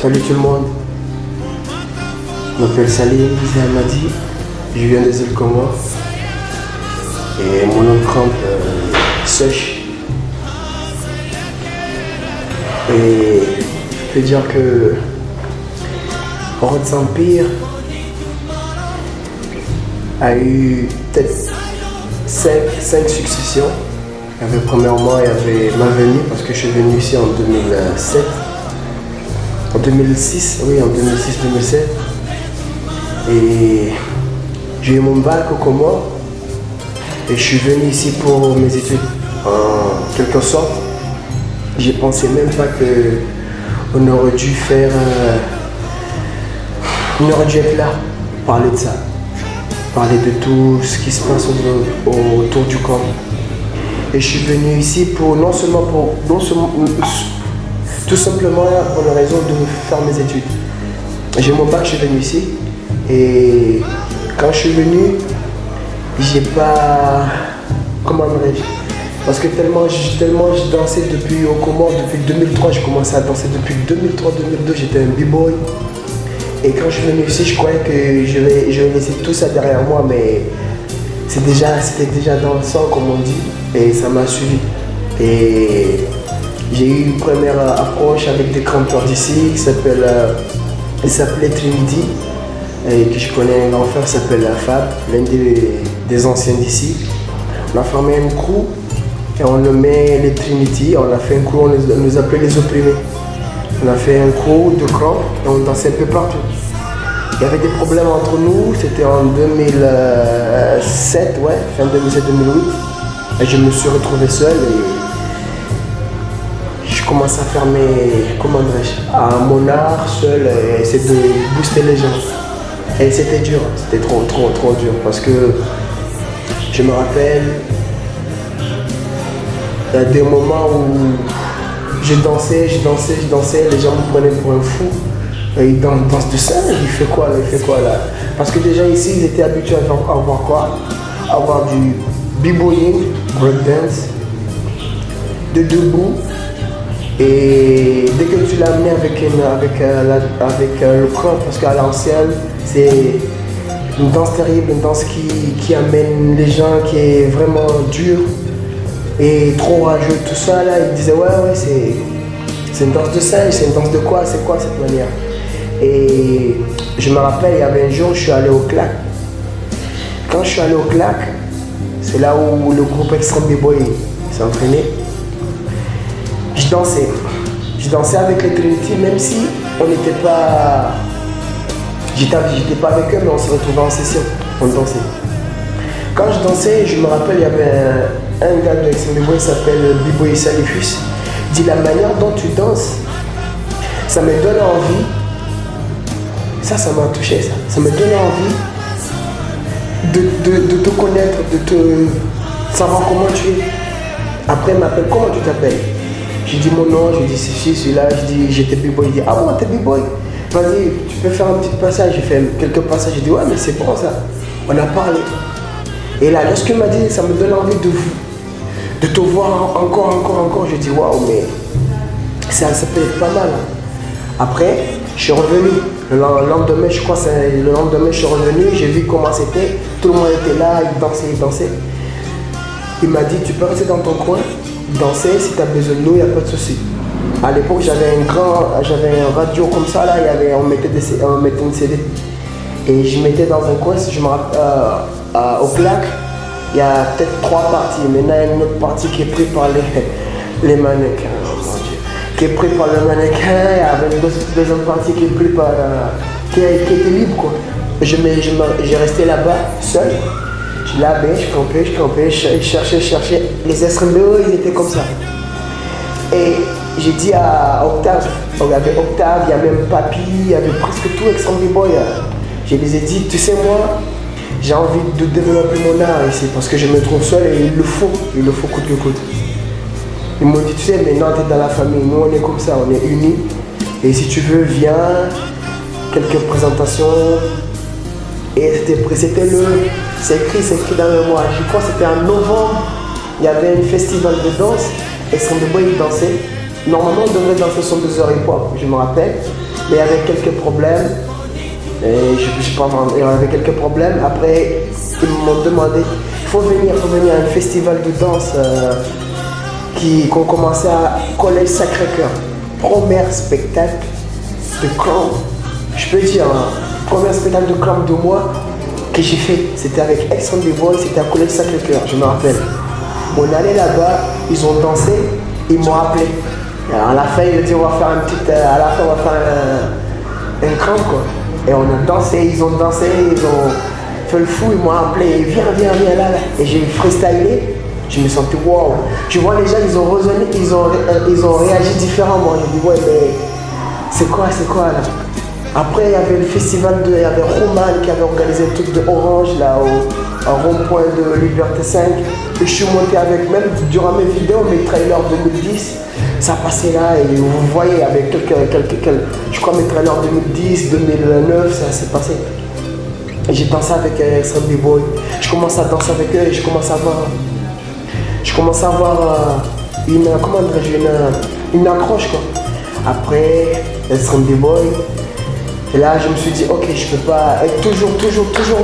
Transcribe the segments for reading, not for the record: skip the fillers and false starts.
Salut tout le monde, je m'appelle Salim Amadi, je viens des îles Comores et mon nom de crampe sèche. Et je peux dire que Rhodes Empire a eu peut-être 5 successions. Il y avait premièrement, il y avait ma venue parce que je suis venu ici en 2007. En 2006, oui, en 2006-2007. Et j'ai eu mon bac au Comores et je suis venu ici pour mes études. En quelque sorte, j'ai pensé même pas qu'on aurait dû faire. On aurait dû être là, parler de ça, parler de tout ce qui se passe autour du camp. Et je suis venu ici pour tout simplement pour la raison de faire mes études. J'ai mon bac, je suis venu ici et quand je suis venu, j'ai pas, comment dirais-je, parce que tellement je dansais depuis au Comores, depuis 2003, j'ai commencé à danser depuis 2003-2002, j'étais un b-boy. Et quand je suis venu ici, je croyais que je vais laisser tout ça derrière moi, mais c'était déjà dans le sang, comme on dit, et ça m'a suivi. Et j'ai eu une première approche avec des campeurs d'ici qui s'appelait Trinity, et que je connais un grand frère qui s'appelle Fab, l'un des anciens d'ici. On a formé un crew et on nommait les Trinity, on a fait un crew, on nous appelait les opprimés. On a fait un crew de crampes et on dansait un peu partout. Il y avait des problèmes entre nous, c'était en 2007, ouais, fin 2007-2008. Et je me suis retrouvé seul et je commence à faire à mon art seul et essayer de booster les gens. Et c'était dur, c'était trop dur parce que je me rappelle, il y a des moments où je dansais, les gens me prenaient pour un fou. Et ils dansent de ça, il fait quoi là? Parce que déjà ici, ils étaient habitués à voir quoi? À voir du b-boying, breakdance, de debout. Et dès que tu l'as amené avec le cramp, parce qu'à l'ancienne, c'est une danse terrible, une danse qui amène les gens, qui est vraiment dure et trop rageux, tout ça là, ils disaient ouais c'est une danse de singe, c'est une danse de quoi, c'est quoi cette manière? Et je me rappelle, il y avait un jour, je suis allé au CLAC. Quand je suis allé au CLAC, c'est là où le groupe Extreme B-Boy s'est entraîné. Je dansais avec les Trinity, même si on n'était pas... J'étais pas avec eux, mais on se retrouvait en session, on dansait. Quand je dansais, je me rappelle, il y avait un gars de Extreme B-Boy qui s'appelle B-Boy Salifus. Il dit la manière dont tu danses, ça me donne envie. Ça m'a touché, ça. Ça me donne envie de te connaître, de te savoir comment tu es. Après, il m'appelle, comment tu t'appelles? Je dis mon nom, je dis c'est celui-là, je dis j'étais b-boy. Il dit ah bon, t'es b-boy? Vas-y, tu peux faire un petit passage. J'ai fait quelques passages, j'ai dit ouais, mais c'est bon ça. On a parlé. Et là, lorsqu'il m'a dit, ça me donne envie de te voir encore. Je dis waouh, mais ça peut être pas mal. Après, je suis revenu. Le lendemain, je crois, le lendemain, je suis revenu, j'ai vu comment c'était. Tout le monde était là, il dansait. Il m'a dit, tu peux rester dans ton coin, danser, si tu as besoin de nous, il n'y a pas de souci. À l'époque, j'avais un radio comme ça, là, on mettait une CD. Et je mettais dans un coin, si je me rappelle, au CLAC, il y a peut-être 3 parties. Maintenant, il y a une autre partie qui est prise par les mannequins. Qui est pris par le mannequin, il y avait une deuxième partie qui est pris par qui était libre quoi. J'ai resté là-bas seul. Je suis là, je campais, je cherchais. Les Extreme B-Boy, ils étaient comme ça. Et j'ai dit à Octave, il y avait Octave, il y a même Papy, il y avait presque tout Extreme B-Boy. Je les ai dit, tu sais moi, j'ai envie de développer mon art ici parce que je me trouve seul et il le faut coûte que coûte. Ils m'ont dit, tu sais, maintenant tu es dans la famille, nous on est comme ça, on est unis. Et si tu veux, viens, quelques présentations. Et c'est écrit dans le mois. Je crois que c'était en novembre, il y avait un festival de danse. Et Extreme B-Boy, ils dansaient. Normalement, on devrait danser son 2 heures hip-hop, je me rappelle. Mais il y avait quelques problèmes. Et il y avait quelques problèmes. Après, ils m'ont demandé, il faut venir à un festival de danse qu'on commençait à Collège Sacré-Cœur. Premier spectacle de clown, je peux dire, premier spectacle de clown de moi que j'ai fait. C'était avec Extreme B-Boy, c'était à Collège Sacré-Cœur, je me rappelle. On est allé là-bas, ils ont dansé, ils m'ont appelé. Alors à la fin, ils ont dit on va faire un clown quoi. Et on a dansé, ils ont fait le fou, ils m'ont appelé, viens là. Et j'ai freestylé, je me sentais wow. Tu vois les gens, ils ont résonné, ils ont réagi différemment. J'ai dit ouais mais c'est quoi là? Après il y avait le festival il y avait Roman qui avait organisé un truc de Orange là au rond-point de Liberté 5. Et je suis monté avec, même durant mes vidéos, mes trailers 2010, ça passait là et vous voyez avec je crois mes trailers 2010, 2009, ça s'est passé. Et j'ai dansé avec Extreme B-Boy. Je commence à danser avec eux et je commence à avoir une accroche quoi. Après Extreme B-Boy, et là je me suis dit ok, je peux pas être toujours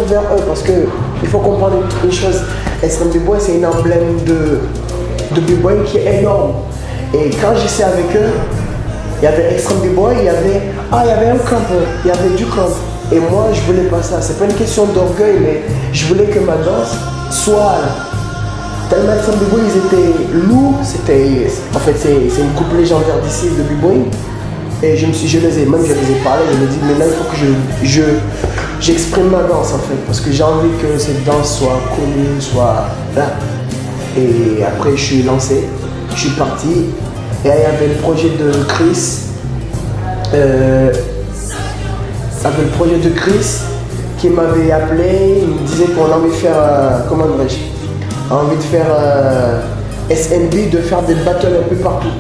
vers eux parce que il faut comprendre une chose. Extreme B-Boy c'est une emblème de B-Boy qui est énorme. Et quand j'étais avec eux, il y avait Extreme B-Boy, il y avait un camp, il y avait du camp. Et moi je voulais pas ça. C'est pas une question d'orgueil, mais je voulais que ma danse soit tellement Extreme B-Boy, ils étaient lourds. En fait c'est une coupe légendaire d'ici de B-Boy. Et je les ai parlé, je me dis maintenant il faut que j'exprime ma danse en fait, parce que j'ai envie que cette danse soit connue, soit là. Et après je suis lancé, je suis parti, et il y avait le projet de Chris, qui m'avait appelé, il me disait qu'on a envie de faire, SNB, de faire des battles un peu partout,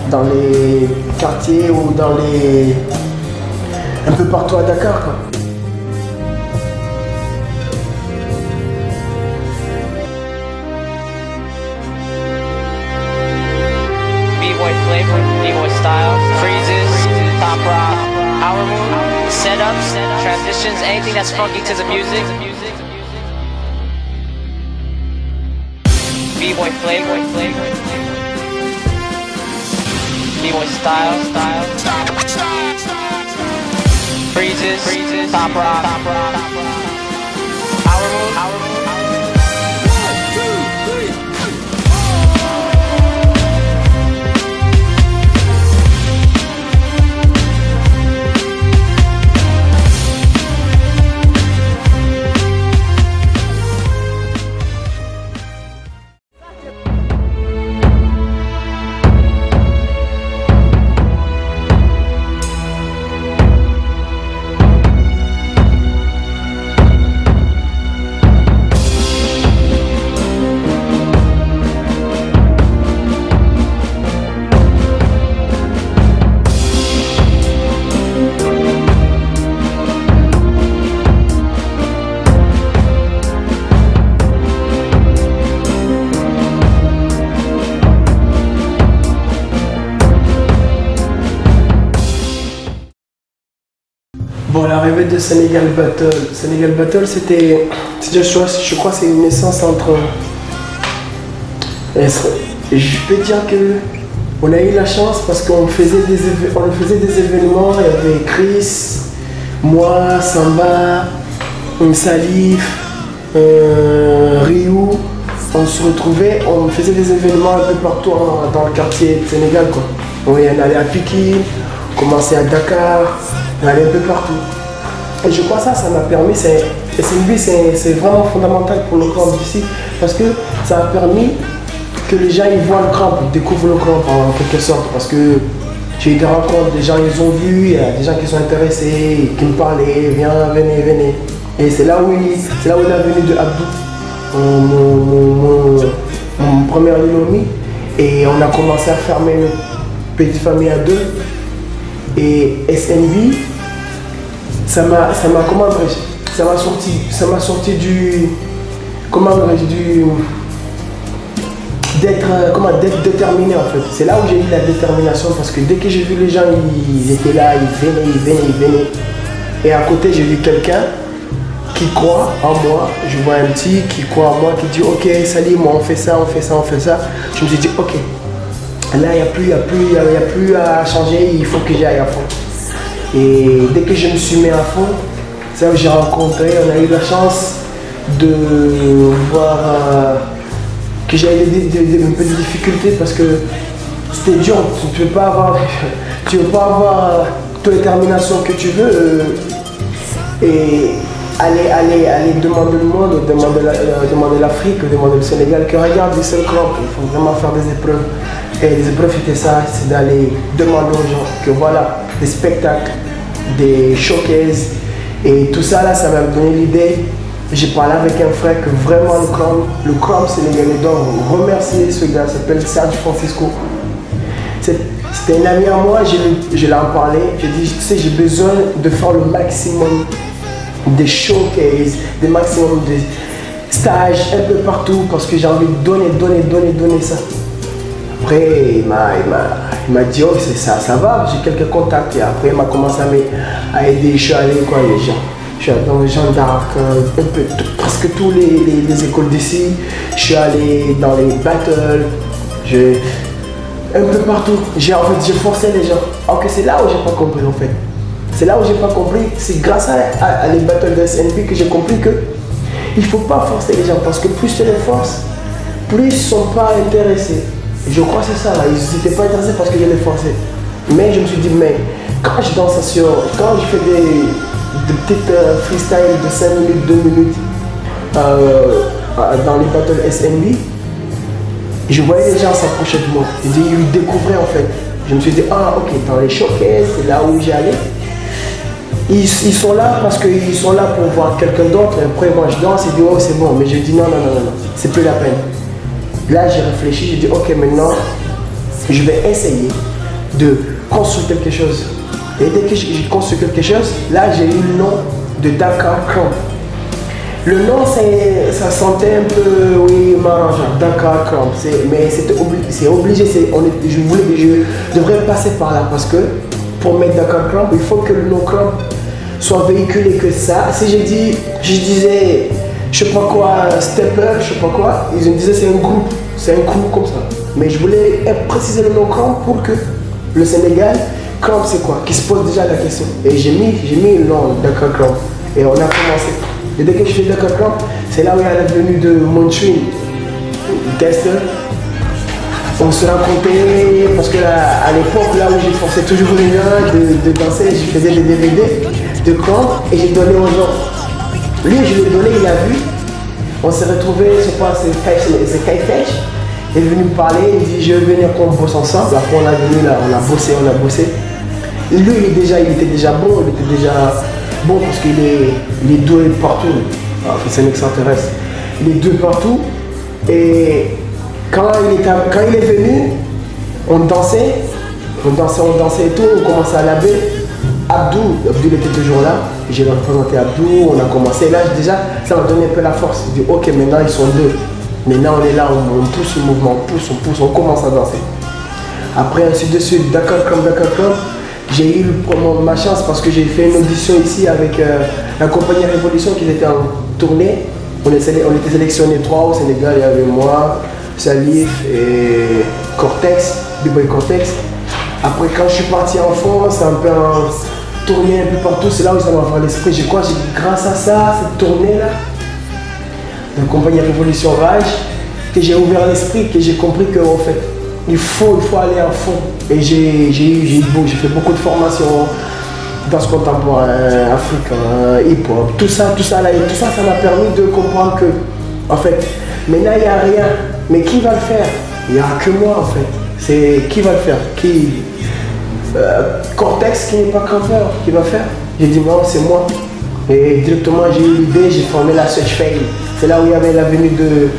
dans les quartiers ou un peu partout à Dakar quoi. B-Boy flavor, B-Boy style, freezes, top rock, power move, setups, transitions, anything that's funky to the music. B-Boy flavor, B-Boy style, freezes, top rock, power move. Bon, l'arrivée de Sénégal Battle, c'était, je crois, c'est une naissance entre. Je peux dire que on a eu la chance parce qu'on faisait des événements. Il y avait Chris, moi, Samba, Salif, Ryu. On se retrouvait, on faisait des événements un peu partout dans le quartier de Sénégal quoi. Oui, on allait à Pikine, on commençait à Dakar. On allait un peu partout. Et je crois que ça m'a permis, c'est vraiment fondamental pour le camp d'ici, parce que ça a permis que les gens ils voient le camp, ils découvrent le camp en quelque sorte, parce que j'ai eu des rencontres, des gens ils ont vu, il y a des gens qui sont intéressés, qui me parlaient, venez. Et c'est là où est la venue de Abdou, mon premier Lilomi, et on a commencé à fermer une petite famille à deux. Et SNB, ça m'a sorti du d'être déterminé en fait. C'est là où j'ai eu la détermination parce que dès que j'ai vu les gens, ils étaient là, ils venaient. Et à côté, j'ai vu quelqu'un qui croit en moi. Je vois un petit qui croit en moi, qui dit ok, salut, moi on fait ça. Je me suis dit ok, là il n'y a plus à changer, il faut que j'aille à fond. Et dès que je me suis mis à fond, c'est là où j'ai rencontré, on a eu la chance de voir que j'avais un peu de difficultés parce que c'était dur, tu ne peux pas avoir toute la détermination que tu veux et aller demander le monde, demander l'Afrique, demander le Sénégal, que regarde les seuls clubs, il faut vraiment faire des épreuves. Et les épreuves c'était ça, c'est d'aller demander aux gens que voilà, des spectacles, des showcases et tout ça là, ça m'a donné l'idée. J'ai parlé avec un frère que vraiment le club sénégalais doit remercier ce gars, s'appelle Serge Francisco. C'était un ami à moi, je l'ai en parlé, j'ai dit tu sais j'ai besoin de faire le maximum des showcases, des maximum de stages un peu partout parce que j'ai envie de donner ça. Après il m'a dit oh c'est ça va, j'ai quelques contacts et après il m'a commencé à aider, je suis allé quoi les gens. Je suis allé dans les Jeanne d'Arc, presque tous les écoles d'ici. Je suis allé dans les battles, un peu partout. J'ai forcé les gens. Alors que c'est là où j'ai pas compris en fait. C'est là où j'ai pas compris. C'est grâce à les battles de SNB que j'ai compris que il faut pas forcer les gens parce que plus tu les forces, plus ils sont pas intéressés. Je crois que c'est ça là. Ils n'étaient pas intéressés parce que je les forçais. Mais je me suis dit mais quand je danse quand je fais de petites freestyle de 5 minutes, 2 minutes dans les battles SNB, je voyais les gens s'approcher de moi. Ils découvraient en fait. Je me suis dit, ah ok, dans les showcases, c'est là où j'allais. Ils sont là parce qu'ils sont là pour voir quelqu'un d'autre. Et après, moi je danse et dis, oh c'est bon. Mais je dis, non, c'est plus la peine. Là, j'ai réfléchi, j'ai dit, ok, maintenant, je vais essayer de construire quelque chose. Et dès que j'ai construit quelque chose, là j'ai eu le nom de Dakar Crump. Le nom ça sentait un peu, oui, marrant, Dakar Crump. Mais c'est obligé, je devrais passer par là parce que pour mettre Dakar Crump, il faut que le nom Crump soit véhiculé que ça. Si je disais, je sais pas quoi, Stepper, je sais pas quoi, ils me disaient c'est un groupe comme ça. Mais je voulais préciser le nom Crump pour que le Sénégal, Crump c'est quoi? Qui se pose déjà la question. Et j'ai mis le nom Dakar Crump. Et on a commencé. Et dès que je fais Dakar Crump, c'est là où il y a la venue de Montreal, Tester. On se rencontrait parce que à l'époque, là où j'ai forcé toujours les gens de danser, je faisais des DVD de Crump et j'ai donné aux gens. Lui, je lui ai donné, il a vu. On s'est retrouvés, je sais pas, c'est Kaifetch. Il est venu me parler, il me dit je vais venir qu'on bosse ensemble. Après on a venu là, on a bossé. Lui il était déjà bon parce qu'il est doué partout. Enfin, c'est un extraterrestre. Il est doué partout. Et quand il est venu, on dansait et tout, on commençait à laver. Abdou était toujours là, j'ai représenté Abdou, on a commencé. Là déjà, ça m'a donné un peu la force. Je dis ok, maintenant ils sont deux. Maintenant on est là, on pousse le mouvement, on pousse, on commence à danser. Après ainsi de suite, Dakar Crump. J'ai eu ma chance parce que j'ai fait une audition ici avec la compagnie Révolution qui était en tournée. On était sélectionnés 3 au Sénégal, il y avait moi, Salif et Cortex, B-Boy Cortex. Après quand je suis parti en France, un peu en tournée un peu partout, c'est là où ça m'a ouvert l'esprit. Grâce à ça, cette tournée là, de la compagnie Révolution Rage, que j'ai ouvert l'esprit, que j'ai compris que en fait, il faut aller à fond. Et j'ai fait beaucoup de formations, danse contemporaine, africain, hip-hop, tout ça là, et tout ça, ça m'a permis de comprendre que, en fait, maintenant il n'y a rien, mais qui va le faire? Il n'y a que moi en fait. C'est qui va le faire? Cortex qui n'est pas campeur, qui va faire? J'ai dit non, c'est moi. Et directement j'ai eu l'idée, j'ai formé la Search Fame. C'est là où il y avait la venue de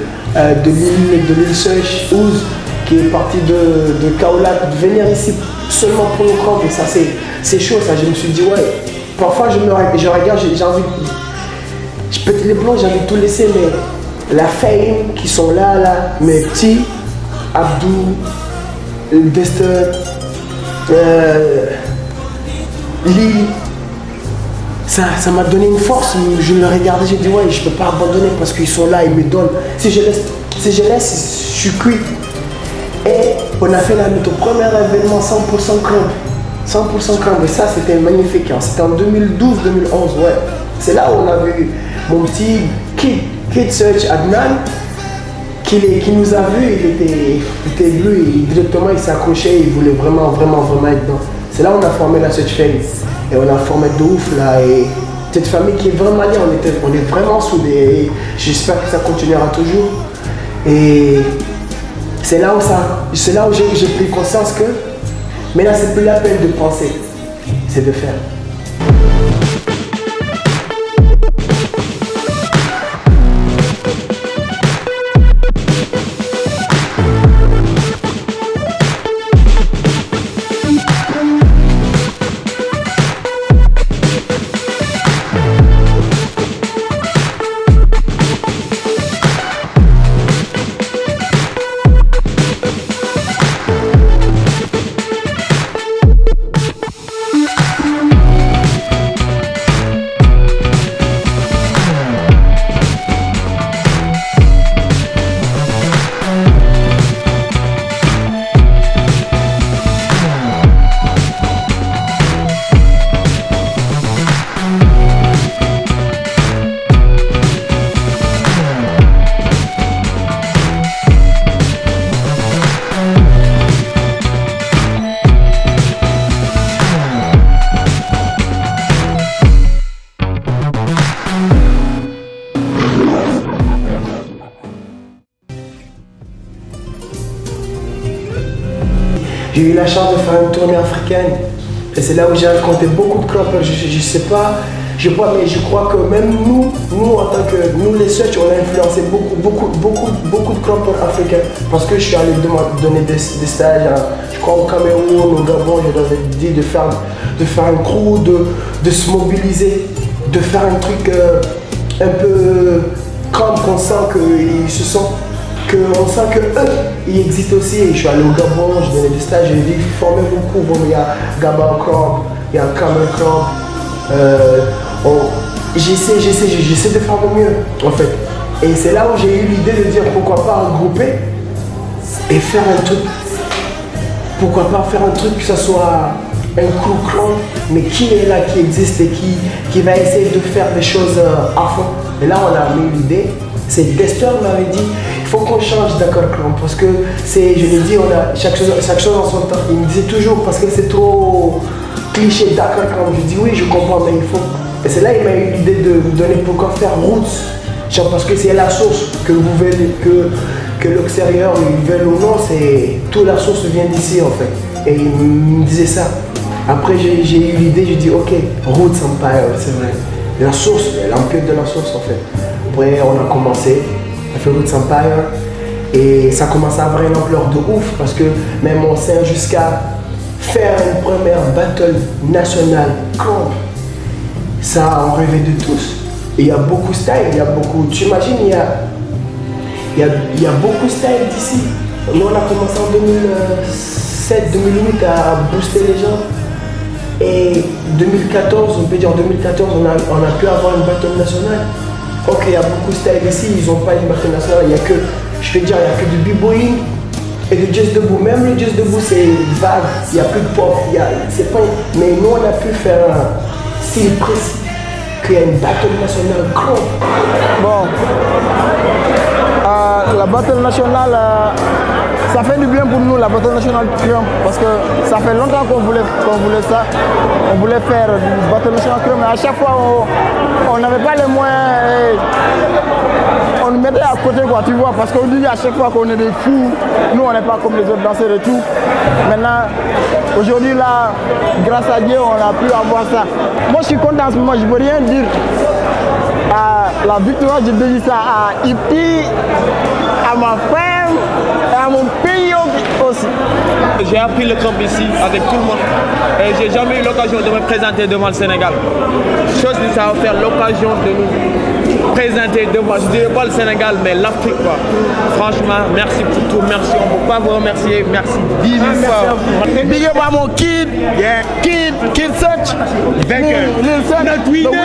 l'île Search, Ouz, qui est parti de Kaolack, de venir ici seulement pour le camp. Et ça c'est chaud ça, je me suis dit ouais, parfois je regarde, j'ai envie, je pète les plombs, j'ai envie de tout laisser, mais la fame qui sont là, mes petits, Abdou, Dester, Lee. Ça m'a donné une force. Je le regardais, j'ai dit ouais, je peux pas abandonner parce qu'ils sont là, ils me donnent. Si je laisse, je suis cuit. Et on a fait notre premier événement 100% crump. 100% crump. Et ça, c'était magnifique. Hein. C'était en 2012-2011, ouais. C'est là où on a vu mon petit Kid Search Adnan qui nous a vus. Il était bleu et directement il s'accrochait. Il voulait vraiment être dedans. C'est là où on a formé la Search Family. Et on a formé de ouf là. Et cette famille qui est vraiment liée, on est vraiment soudés. Et j'espère que ça continuera toujours. Et c'est là où j'ai pris conscience que maintenant c'est plus la peine de penser, c'est de faire. J'ai eu la chance de faire une tournée africaine et c'est là où j'ai rencontré beaucoup de crampeurs. Je sais pas, je crois que même nous en tant que nous les Search, on a influencé beaucoup de crampeurs africains parce que je suis allé donner des stages, je crois au Cameroun, au Gabon, je leur ai dit de faire un crew, de se mobiliser, de faire un truc un peu comme qu'on sent qu'ils se sentent. On sent qu'eux, ils existent aussi. Et je suis allé au Gabon, je donnais des stages, j'ai dit formez beaucoup. Bon, il y a Gabon Cramp, il y a Cameroun Cramp. J'essaie de faire le mieux en fait. Et c'est là où j'ai eu l'idée de dire pourquoi pas regrouper et faire un truc. Pourquoi pas faire un truc que ce soit un crew cramp, mais qui est là, qui existe et qui va essayer de faire des choses à fond. Et là on a mis l'idée. C'est Dester m'avait dit, il faut qu'on change d'accord cramp parce que c'est, je l'ai dit, on a chaque chose en son temps. Il me disait toujours parce que c'est trop cliché d'accord cramp. Je dis oui, je comprends, mais il faut. Et c'est là il m'a eu l'idée de me donner pourquoi faire Roots, genre parce que c'est la source que vous voulez que l'extérieur ils veulent ou non, c'est toute la source vient d'ici en fait. Et il me disait ça. Après j'ai eu l'idée, je dis ok, Roots Empire, c'est vrai. La source, l'empire de la source en fait. Après, on a commencé à faire Roots Empire et ça commence à avoir une ampleur de ouf parce que même on sert jusqu'à faire une première battle nationale camp. Ça, on rêvait de tous. Et il y a beaucoup de style, il y a beaucoup. Tu imagines, il y a beaucoup de style d'ici. Nous, on a commencé en 2007-2008 à booster les gens. Et 2014, on peut dire en 2014, on a pu avoir une battle nationale. Ok, il y a beaucoup de styles ici, ils n'ont pas une battle nationale, il y a que, je vais dire, il n'y a que du b-boying et du jazz debout. Même le jazz debout, c'est vague, il n'y a plus de pop, c'est pas... Mais nous, on a pu faire un style précis, qu'il y a une battle nationale grande. Bon, la battle nationale, ça fait du bien pour nous, la battle nationale crump, parce que ça fait longtemps qu'on voulait ça. On voulait faire du battle national crump, mais à chaque fois, on n'avait pas les moyens. On nous mettait à côté, quoi, tu vois, parce qu'on dit à chaque fois qu'on est des fous, nous, on n'est pas comme les autres danseurs et tout. Maintenant, aujourd'hui, là, grâce à Dieu, on a pu avoir ça. Moi, je suis content en ce moment, je ne peux rien dire. La victoire, je dédie ça à Ipi, à ma femme, et à mon pays aussi. J'ai appris le crump ici avec tout le monde et j'ai jamais eu l'occasion de me présenter devant le Sénégal. Chose que ça va faire l'occasion de nous présenter devant, je dirais pas le Sénégal, mais l'Afrique quoi. Franchement, merci pour tout, merci, on ne peut pas vous remercier, merci 10 000 fois. Big up à mon kid, Kid Such, Lil Such, the winner,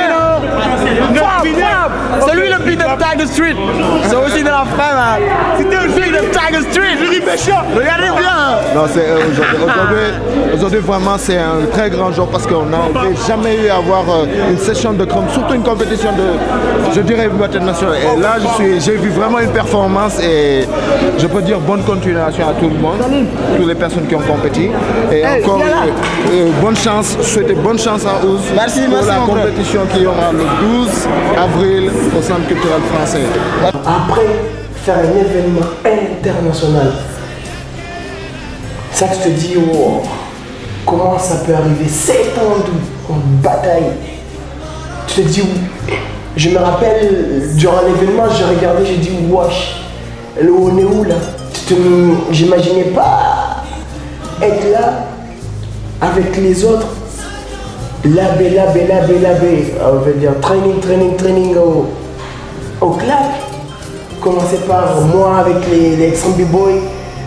c'est lui le beat de Tiger Street, c'est aussi de la fin, c'était le beat de Tiger Street, regardez bien. Non, c'est aujourd'hui vraiment c'est un très grand jour parce qu'on n'avait jamais eu à avoir une session de crump, surtout une compétition de, je dirais, battle national. Et là, j'ai vu vraiment une performance et je peux dire bonne continuation à tout le monde, toutes les personnes qui ont compéti. Et encore bonne chance, souhaitez bonne chance à Ouz pour la compétition qui aura le 12 avril au Centre culturel français. Après faire un événement international, ça tu te dis, wow, comment ça peut arriver 7 ans en bataille. Tu te dis, je me rappelle, durant l'événement, j'ai regardé, j'ai dit, wesh, on est où là? J'imaginais pas être là avec les autres. Labé, on veut dire training au clap. Commencer par moi avec les ex-B-boys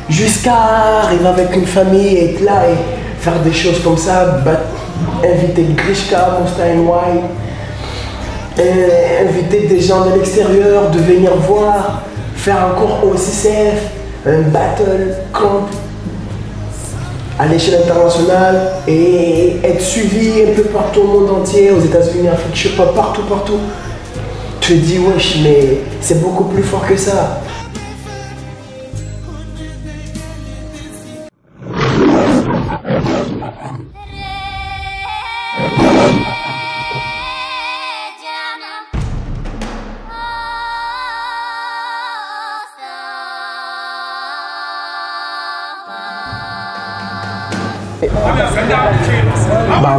jusqu'à arriver avec une famille, être là et faire des choses comme ça, inviter Grishka, Monsta NY, inviter des gens de l'extérieur, de venir voir, faire encore OCCF, un battle, camp, à l'échelle internationale et être suivi un peu partout au monde entier, aux États-Unis, Afrique, je sais pas, partout. Tu te dis, wesh, mais c'est beaucoup plus fort que ça.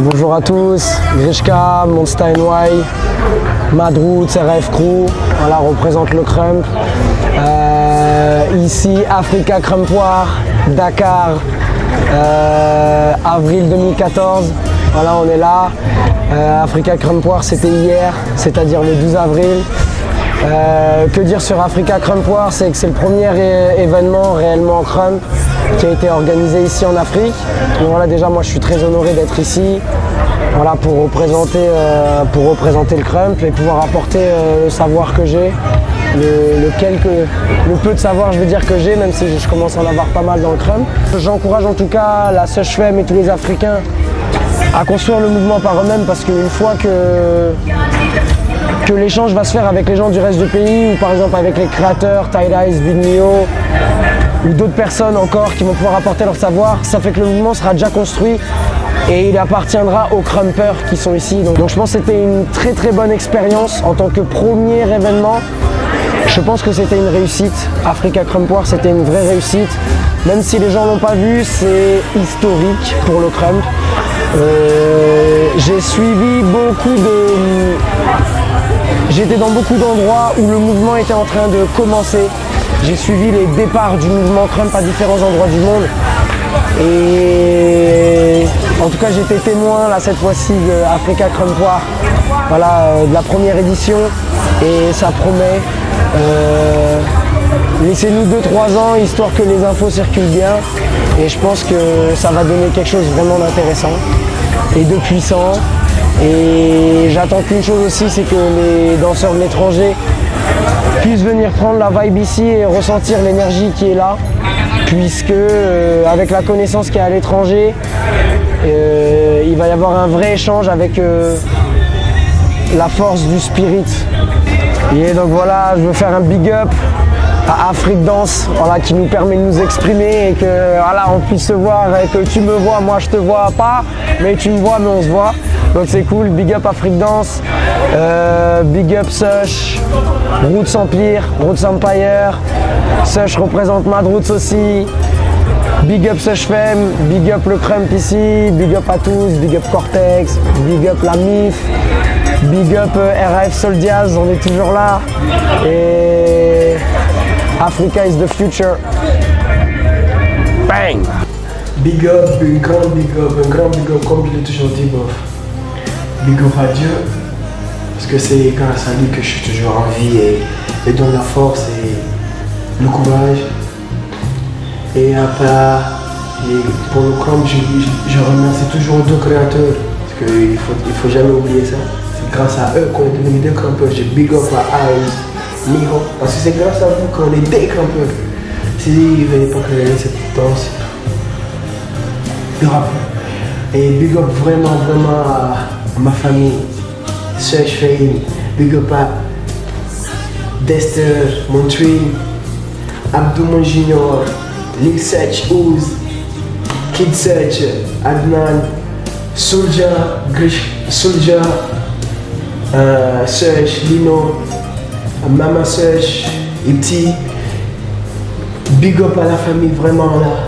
Bonjour à tous, Grishka, Monsta NY, Madrout, RF Crew, voilà, représente le crump. Ici, Africa Crumpoir, Dakar, avril 2014, voilà, on est là. Africa Crumpoir, c'était hier, c'est-à-dire le 12 avril. Que dire sur Africa Crumpoir, c'est que c'est le premier événement réellement crump qui a été organisé ici en Afrique. Donc voilà, déjà moi je suis très honoré d'être ici, voilà, pour représenter le crump et pouvoir apporter le savoir que j'ai, le peu de savoir je veux dire que j'ai, même si je commence à en avoir pas mal dans le crump. J'encourage en tout cas la SUSHFEM et tous les Africains à construire le mouvement par eux-mêmes, parce qu'une fois que l'échange va se faire avec les gens du reste du pays, ou par exemple avec les créateurs, Tide Ice, Big Neo, ou d'autres personnes encore qui vont pouvoir apporter leur savoir, ça fait que le mouvement sera déjà construit et il appartiendra aux crumpers qui sont ici. Donc je pense que c'était une très très bonne expérience en tant que premier événement. Je pense que c'était une réussite. Africa Crumpoir, c'était une vraie réussite. Même si les gens l'ont pas vu, c'est historique pour le crump. J'ai suivi j'étais dans beaucoup d'endroits où le mouvement était en train de commencer. J'ai suivi les départs du mouvement crump à différents endroits du monde. Et en tout cas, j'étais témoin là cette fois-ci de Africa Crumpoir, voilà, de la première édition, et ça promet. Laissez-nous 2-3 ans histoire que les infos circulent bien, et je pense que ça va donner quelque chose vraiment d'intéressant et de puissant. Et j'attends qu'une chose aussi, c'est que les danseurs de l'étranger puissent venir prendre la vibe ici et ressentir l'énergie qui est là, puisque avec la connaissance qui est à l'étranger, il va y avoir un vrai échange avec la force du spirit. Et donc voilà, je veux faire un big up à Afrique Dance, voilà, qui nous permet de nous exprimer et que voilà, on puisse se voir, et que tu me vois, moi je te vois pas, mais tu me vois, mais on se voit. Donc c'est cool, big up Afrique Dance, big up Sush, Roots Empire, Roots Empire, Sush représente Madroots aussi, big up SUSHFEM, big up le crump ici, big up à tous, big up Cortex, big up la MIF, big up RAF Soldiers, on est toujours là, et Africa is the future. Bang! Big up, un grand big up, comme je l'ai toujours dit, bof. Big up à Dieu, parce que c'est grâce à lui que je suis toujours en vie et donne la force et le courage. Et après, pour le camp, je remercie toujours deux créateurs, parce qu'il faut jamais oublier ça. C'est grâce à eux qu'on est devenu des campeurs. Je big up à Eyes, Miho, parce que c'est grâce à vous qu'on est des campeurs. Si il n'avait pas créé cette danse, et big up vraiment à ma famille, Serge Fame, big up à Dexter, mon twin, Abdou mon junior, Lil Sech, Ouz, Kid Sech, Adnan, Soulja, Serge, Lino, Mama Serge, Ipti. Big up à la famille vraiment là.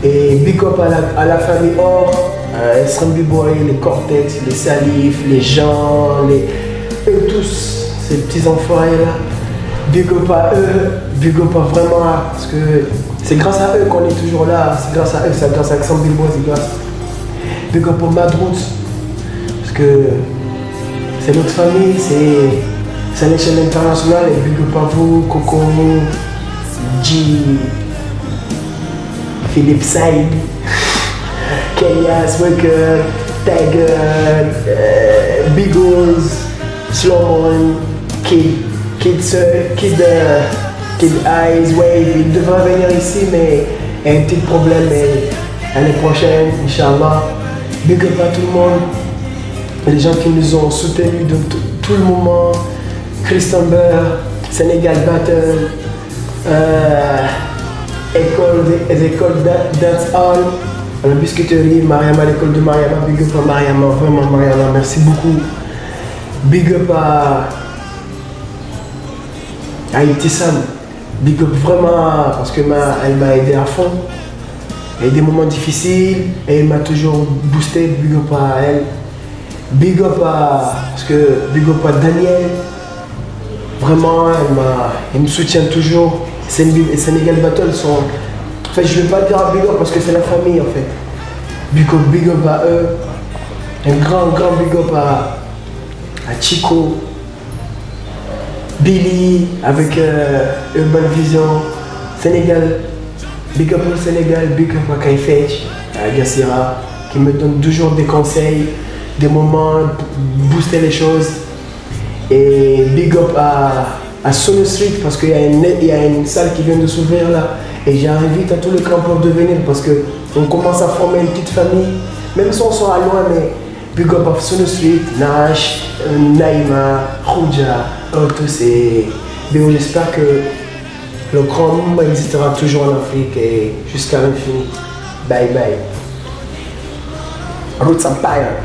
Et big up à la famille Or, SRM B-Boy, les Cortex, les Salif, les gens, eux tous, ces petits enfoirés là. Big up à eux, big up à vraiment, parce que c'est grâce à eux qu'on est toujours là, c'est grâce à eux, c'est grâce à SRM B-Boy, c'est grâce. Big up à Madrout, parce que c'est notre famille, c'est à l'échelle internationale, et big up à vous, Coco, G, Philippe Saïd, Keyas, Waker, Tiger, Bigos, Slowmon, Kid Eyes, Wave. Il devrait venir ici, mais il y a un petit problème. L'année prochaine, Inch'Allah. Big up à tout le monde, les gens qui nous ont soutenus de tout le moment. Christian Beurre, Sénégal Battle. École Dance Hall, la biscuiterie, Mariama, l'école de Mariama, big up à Mariama, vraiment Mariama, merci beaucoup. Big up à Ibtissam, big up vraiment parce que elle m'a aidé à fond. Il y a eu des moments difficiles et elle m'a toujours boosté, big up à elle. Big up à Daniel, vraiment elle me soutient toujours. Sénégal Battle sont... En fait, je ne vais pas dire à big up parce que c'est la famille en fait. Big up à eux. Un grand big up à Chico, Billy avec Urban Vision, Sénégal. Big up au Sénégal, big up à Kaifetch, à Gassira, qui me donne toujours des conseils, des moments, booster les choses. Et big up à Sono Street parce qu'il y a une salle qui vient de s'ouvrir là et j'invite à tous les campeurs de venir parce qu'on commence à former une petite famille, même si on sera loin, mais big up à Sono Street, Nash, Naïma, Khouja, tous et j'espère que le grand monde existera toujours en Afrique et jusqu'à l'infini. Bye bye. Roots Empire.